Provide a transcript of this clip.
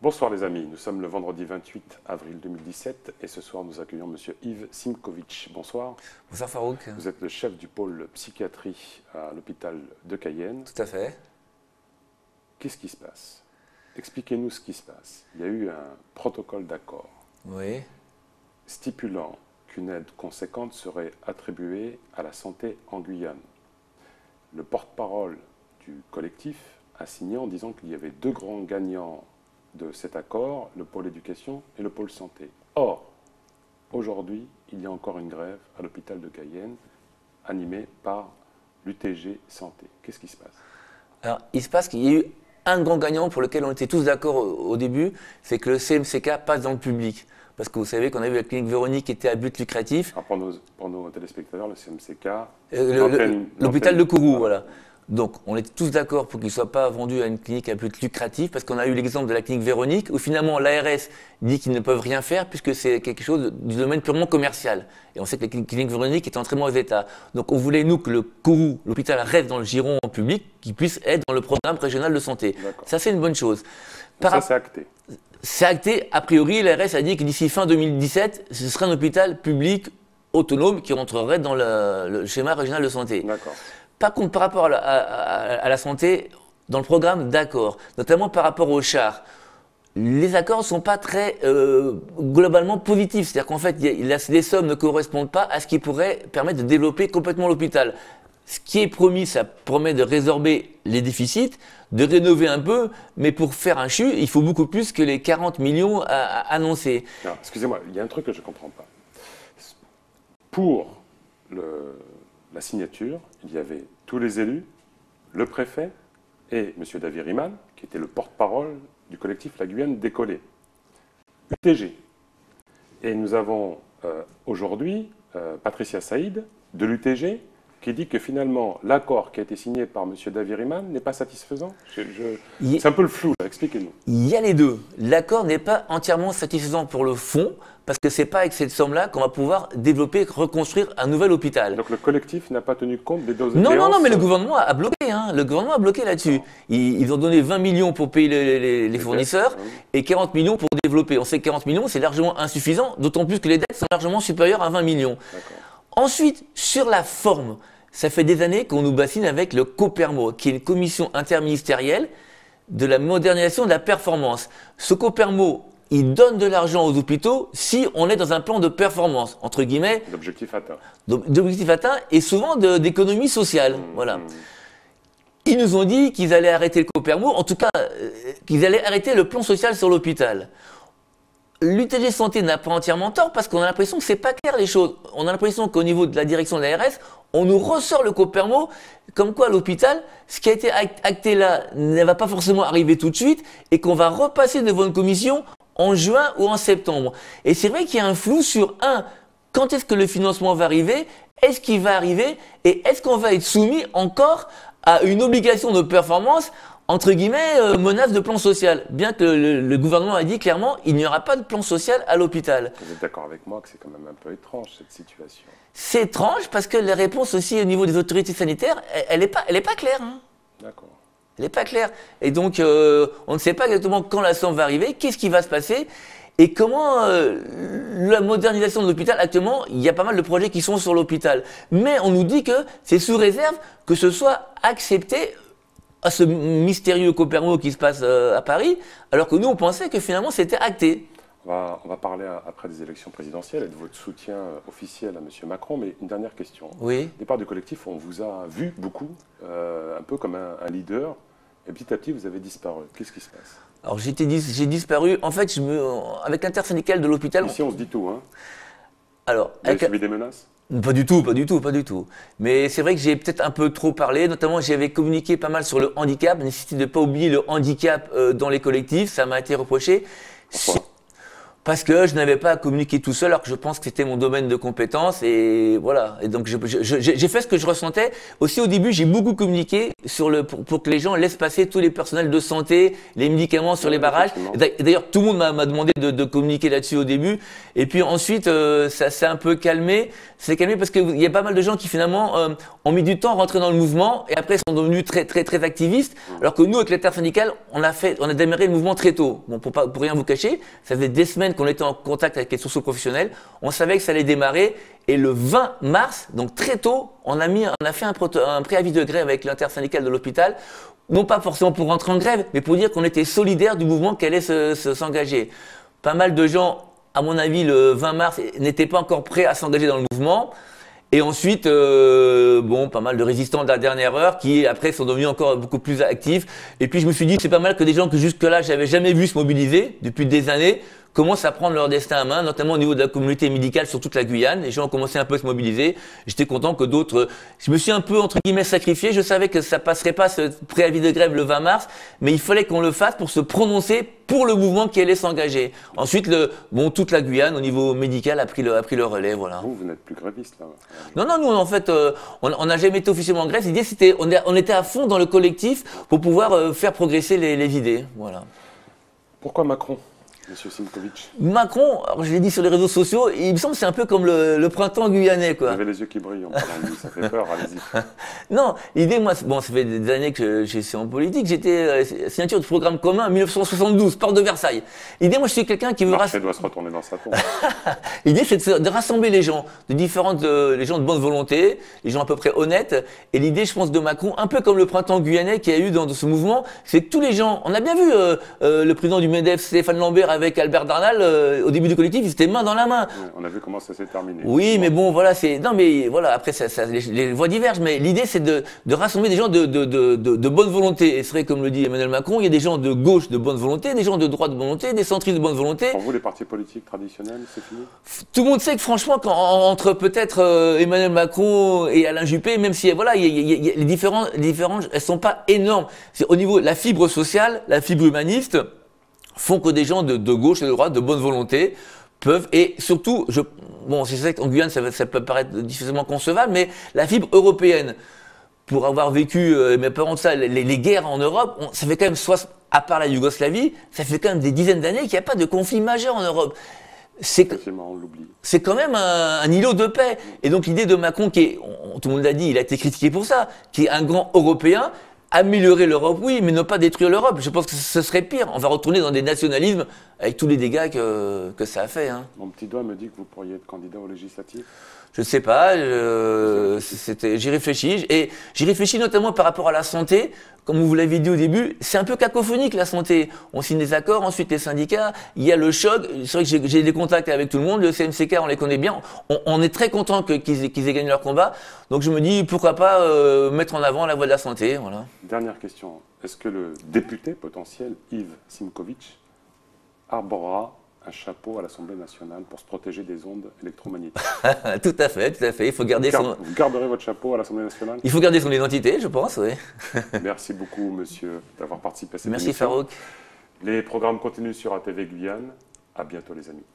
Bonsoir les amis, nous sommes le vendredi 28 avril 2017 et ce soir nous accueillons Monsieur Yves Simkovitch. Bonsoir. Bonsoir Farouk. Vous êtes le chef du pôle psychiatrie à l'hôpital de Cayenne. Tout à fait. Qu'est-ce qui se passe? Expliquez-nous ce qui se passe. Il y a eu un protocole d'accord Oui. stipulant qu'une aide conséquente serait attribuée à la santé en Guyane. Le porte-parole du collectif a signé en disant qu'il y avait deux grands gagnants de cet accord, le pôle éducation et le pôle santé. Or, aujourd'hui, il y a encore une grève à l'hôpital de Cayenne, animée par l'UTG Santé. Qu'est-ce qui se passe? Alors, il se passe qu'il y a eu un grand gagnant pour lequel on était tous d'accord au début, c'est que le CMCK passe dans le public. Parce que vous savez qu'on a vu la clinique Véronique qui était à but lucratif. Alors pour nos téléspectateurs, le CMCK, l'hôpital de Kourou, voilà. Donc, on était tous d'accord pour qu'il ne soit pas vendu à une clinique à but lucratif, parce qu'on a eu l'exemple de la clinique Véronique, où finalement l'ARS dit qu'ils ne peuvent rien faire, puisque c'est quelque chose du domaine purement commercial. Et on sait que la clinique Véronique est en très mauvais état. Donc, on voulait, nous, que le Kourou, l'hôpital, reste dans le giron public, qu'il puisse être dans le programme régional de santé. Ça, c'est une bonne chose. Ça, c'est acté. C'est acté. A priori, l'ARS a dit que d'ici fin 2017, ce serait un hôpital public autonome qui rentrerait dans le schéma régional de santé. D'accord. Par contre, par rapport à la santé, dans le programme, d'accord, notamment par rapport aux chars, les accords ne sont pas très globalement positifs. C'est-à-dire qu'en fait, les sommes ne correspondent pas à ce qui pourrait permettre de développer complètement l'hôpital. Ce qui est promis, ça promet de résorber les déficits, de rénover un peu, mais pour faire un CHU, il faut beaucoup plus que les 40 millions annoncés. Excusez-moi, il y a un truc que je ne comprends pas. Pour la signature, il y avait tous les élus, le préfet et M. David Riemann, qui était le porte-parole du collectif La Guyane décollée, UTG. Et nous avons aujourd'hui Patricia Saïd de l'UTG qui dit que finalement l'accord qui a été signé par M. David Riemann n'est pas satisfaisant. C'est un peu le flou, expliquez-nous. Il y a les deux. L'accord n'est pas entièrement satisfaisant pour le fond, parce que ce n'est pas avec cette somme-là qu'on va pouvoir développer, reconstruire un nouvel hôpital. Donc le collectif n'a pas tenu compte des doses Non, mais le gouvernement a bloqué. Hein. Le gouvernement a bloqué là-dessus. Ils ont donné 20 millions pour payer les fournisseurs et 40 millions pour développer. On sait que 40 millions, c'est largement insuffisant, d'autant plus que les dettes sont largement supérieures à 20 millions. Ensuite, sur la forme, ça fait des années qu'on nous bassine avec le COPERMO, qui est une commission interministérielle de la modernisation de la performance. Ce COPERMO, il donne de l'argent aux hôpitaux si on est dans un plan de performance, entre guillemets. D'objectif atteint. D'objectif atteint et souvent d'économie sociale. Voilà. Ils nous ont dit qu'ils allaient arrêter le COPERMO, en tout cas, qu'ils allaient arrêter le plan social sur l'hôpital. L'UTG Santé n'a pas entièrement tort parce qu'on a l'impression que c'est pas clair les choses. On a l'impression qu'au niveau de la direction de l'ARS, on nous ressort le COPERMO comme quoi à l'hôpital, ce qui a été acté là ne va pas forcément arriver tout de suite et qu'on va repasser devant une commission en juin ou en septembre. Et c'est vrai qu'il y a un flou sur quand est-ce que le financement va arriver, est-ce qu'il va arriver et est-ce qu'on va être soumis encore à une obligation de performance entre guillemets, menace de plan social. Bien que le gouvernement a dit clairement, il n'y aura pas de plan social à l'hôpital. Vous êtes d'accord avec moi que c'est quand même un peu étrange cette situation? C'est étrange parce que les réponses aussi au niveau des autorités sanitaires, elle n'est pas claire. Hein. D'accord. Elle n'est pas claire. Et donc, on ne sait pas exactement quand la somme va arriver, qu'est-ce qui va se passer et comment la modernisation de l'hôpital. Actuellement, il y a pas mal de projets qui sont sur l'hôpital. Mais on nous dit que c'est sous réserve que ce soit accepté à ce mystérieux COPERMO qui se passe à Paris, alors que nous, on pensait que finalement, c'était acté. On va parler après des élections présidentielles et de votre soutien officiel à M. Macron, mais une dernière question. Oui. Au départ du collectif, on vous a vu beaucoup, un peu comme un leader, et petit à petit, vous avez disparu. Qu'est-ce qui se passe? Alors, j'ai disparu. En fait, avec l'intersyndicale de l'hôpital... Ici, on se dit tout, hein. Alors, vous avez subi des menaces? Pas du tout. Mais c'est vrai que j'ai peut-être un peu trop parlé, notamment j'avais communiqué pas mal sur le handicap, la nécessité de ne pas oublier le handicap dans les collectifs, ça m'a été reproché. Pourquoi? Parce que je n'avais pas à communiquer tout seul, alors que je pense que c'était mon domaine de compétence, et voilà. Et donc j'ai fait ce que je ressentais. Aussi au début, j'ai beaucoup communiqué pour que les gens laissent passer tous les personnels de santé, les médicaments sur les barrages. Et d'ailleurs, tout le monde m'a demandé de communiquer là-dessus au début. Et puis ensuite, ça s'est un peu calmé. C'est calmé parce qu'il y a pas mal de gens qui finalement ont mis du temps à rentrer dans le mouvement et après sont devenus très activistes. Alors que nous, avec l'intersyndicale, on a démarré le mouvement très tôt. Bon, pour rien vous cacher, ça faisait des semaines qu'on était en contact avec les socio-professionnels. On savait que ça allait démarrer. Et le 20 mars, donc très tôt, on a fait un préavis de grève avec l'intersyndicale de l'hôpital. Non pas forcément pour rentrer en grève, mais pour dire qu'on était solidaires du mouvement qui allait s'engager. Pas mal de gens, à mon avis, le 20 mars, n'étaient pas encore prêts à s'engager dans le mouvement. Et ensuite, pas mal de résistants de la dernière heure qui, après, sont devenus encore beaucoup plus actifs. Et puis, je me suis dit, c'est pas mal que des gens que jusque-là, j'avais jamais vu se mobiliser depuis des années, commencent à prendre leur destin à main, notamment au niveau de la communauté médicale sur toute la Guyane. Les gens ont commencé un peu à se mobiliser. J'étais content que d'autres... Je me suis un peu, entre guillemets, sacrifié. Je savais que ça passerait pas ce préavis de grève le 20 mars, mais il fallait qu'on le fasse pour se prononcer pour le mouvement qui allait s'engager. Ensuite, toute la Guyane, au niveau médical, a pris le relais, voilà. Vous n'êtes plus gréviste, là? Non, nous, en fait, on n'a jamais été officiellement en grève. L'idée, c'était, on était à fond dans le collectif pour pouvoir faire progresser les idées, voilà. Pourquoi Macron, Monsieur Simkovic? Macron, alors je l'ai dit sur les réseaux sociaux, il me semble que c'est un peu comme le printemps guyanais, quoi. Vous avez les yeux qui brillent en parlant de lui, ça fait peur, allez-y. Non, l'idée, moi, bon, ça fait des années que je suis en politique, j'étais signature du programme commun en 1972, porte de Versailles. L'idée, moi, je suis quelqu'un qui veut... Marseille doit se retourner dans sa tombe. L'idée, c'est de rassembler les gens, les gens de bonne volonté, les gens à peu près honnêtes. Et l'idée, je pense, de Macron, un peu comme le printemps guyanais qu'il y a eu dans ce mouvement, c'est que tous les gens, on a bien vu le président du MEDEF, Stéphane Lambert, avec Albert Darnal, au début du collectif, ils étaient main dans la main. Ouais, on a vu comment ça s'est terminé. Oui, mais bon, voilà, non, mais voilà, après, les voix divergent, mais l'idée, c'est de rassembler des gens de bonne volonté. Et c'est vrai, comme le dit Emmanuel Macron, il y a des gens de gauche de bonne volonté, des gens de droite de bonne volonté, des centristes de bonne volonté. Pour vous, les partis politiques traditionnels, c'est fini? Tout le monde sait que franchement, entre peut-être Emmanuel Macron et Alain Juppé, même si voilà, les différences, elles sont pas énormes. C'est au niveau de la fibre sociale, la fibre humaniste, font que des gens de gauche et de droite, de bonne volonté, peuvent, et surtout, c'est vrai qu'en Guyane, ça peut paraître difficilement concevable, mais la fibre européenne, pour avoir vécu, mes parents de ça, les guerres en Europe, ça fait quand même, à part la Yougoslavie, ça fait quand même des dizaines d'années qu'il n'y a pas de conflit majeur en Europe. C'est quand même un îlot de paix. Et donc l'idée de Macron, tout le monde l'a dit, il a été critiqué pour ça, qui est un grand Européen, améliorer l'Europe, oui, mais ne pas détruire l'Europe. Je pense que ce serait pire. On va retourner dans des nationalismes avec tous les dégâts que ça a fait. Hein. Mon petit doigt me dit que vous pourriez être candidat aux législatives. Je ne sais pas, j'y réfléchis. Et j'y réfléchis notamment par rapport à la santé. Comme vous l'avez dit au début, c'est un peu cacophonique la santé. On signe des accords, ensuite les syndicats, il y a le choc. C'est vrai que j'ai des contacts avec tout le monde, le CMCK, on les connaît bien. On est très content qu'ils aient gagné leur combat. Donc je me dis, pourquoi pas mettre en avant la voie de la santé. Voilà. Dernière question. Est-ce que le député potentiel Yves Simkovic arborera un chapeau à l'Assemblée nationale pour se protéger des ondes électromagnétiques? Tout à fait. Il faut garder Vous garderez votre chapeau à l'Assemblée nationale? Il faut garder son identité, je pense, oui. Merci beaucoup, monsieur, d'avoir participé à cette émission. émission. Merci, Farouk. Les programmes continuent sur ATV Guyane. À bientôt, les amis.